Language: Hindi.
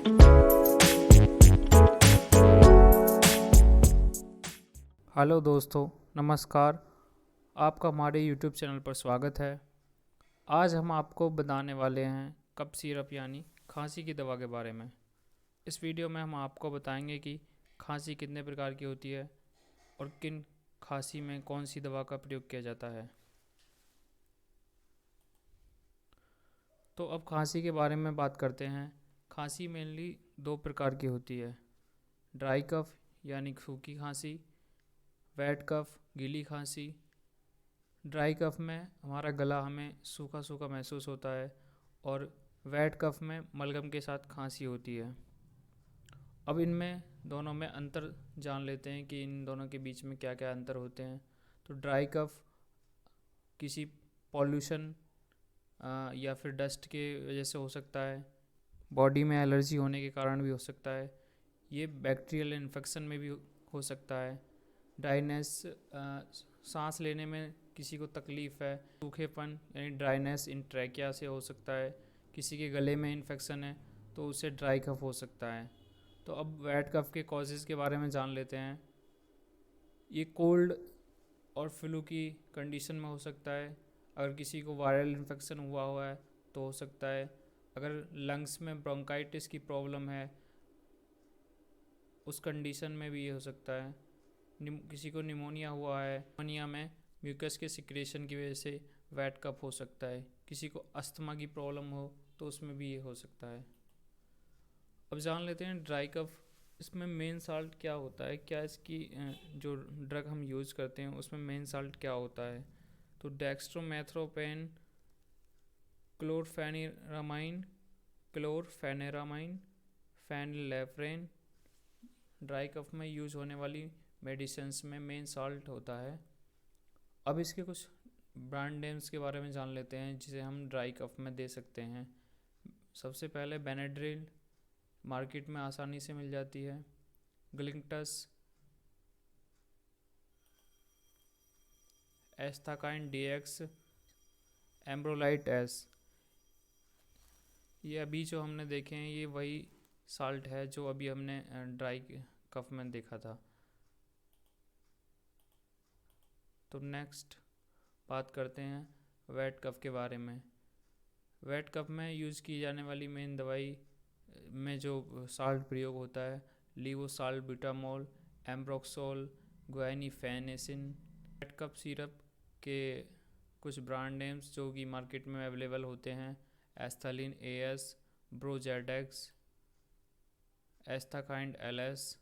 हेलो दोस्तों, नमस्कार। आपका हमारे यूट्यूब चैनल पर स्वागत है। आज हम आपको बताने वाले हैं कफ सिरप यानी खांसी की दवा के बारे में। इस वीडियो में हम आपको बताएंगे कि खांसी कितने प्रकार की होती है और किन खांसी में कौन सी दवा का प्रयोग किया जाता है। तो अब खांसी के बारे में बात करते हैं। खांसी मेनली दो प्रकार की होती है, ड्राई कफ यानी सूखी खांसी, वेट कफ गीली खांसी। ड्राई कफ में हमारा गला हमें सूखा सूखा महसूस होता है और वेट कफ में मलगम के साथ खांसी होती है। अब इनमें दोनों में अंतर जान लेते हैं कि इन दोनों के बीच में क्या क्या अंतर होते हैं। तो ड्राई कफ किसी पॉल्यूशन या फिर डस्ट के वजह से हो सकता है, बॉडी में एलर्जी होने के कारण भी हो सकता है, ये बैक्टीरियल इन्फेक्शन में भी हो सकता है। ड्राइनेस, सांस लेने में किसी को तकलीफ़ है, सूखेपन यानी ड्राइनेस इन ट्रैकिया से हो सकता है। किसी के गले में इन्फेक्शन है तो उसे ड्राई कफ हो सकता है। तो अब वेट कफ के कॉजेज़ के बारे में जान लेते हैं। ये कोल्ड और फ्लू की कंडीशन में हो सकता है। अगर किसी को वायरल इन्फेक्शन हुआ है तो हो सकता है। अगर लंग्स में ब्रोंकाइटिस की प्रॉब्लम है उस कंडीशन में भी ये हो सकता है। किसी को निमोनिया हुआ है, निमोनिया में म्यूकस के सिक्रेशन की वजह से वेट कफ हो सकता है। किसी को अस्थमा की प्रॉब्लम हो तो उसमें भी ये हो सकता है। अब जान लेते हैं ड्राई कफ। इसमें मेन साल्ट क्या होता है, क्या इसकी जो ड्रग हम यूज़ करते हैं उसमें मेन साल्ट क्या होता है। तो डेक्स्ट्रोमेथ्रोपेन, क्लोरफेनेरामाइन, फेनिलेफ्रेन ड्राई कफ में यूज होने वाली मेडिसिन्स में मेन साल्ट होता है। अब इसके कुछ ब्रांड नेम्स के बारे में जान लेते हैं जिसे हम ड्राई कफ में दे सकते हैं। सबसे पहले बेनेड्रिल मार्केट में आसानी से मिल जाती है। ग्लिंटस, एस्थाकाइन DX, एम्ब्रोलाइट एस। ये अभी जो हमने देखे हैं ये वही साल्ट है जो अभी हमने ड्राई कफ में देखा था। तो नेक्स्ट बात करते हैं वेट कफ के बारे में। वेट कफ में यूज़ की जाने वाली मेन दवाई में जो साल्ट प्रयोग होता है, लीवोसाल्बिटामोल, एम्ब्रोक्सोल, ग्वाइनिफेनेसिन। वेट कफ सिरप के कुछ ब्रांड नेम्स जो कि मार्केट में अवेलेबल होते हैं, एस्थलीन AS, ब्रोजेडेक्स, एस्थाकाइंड LS,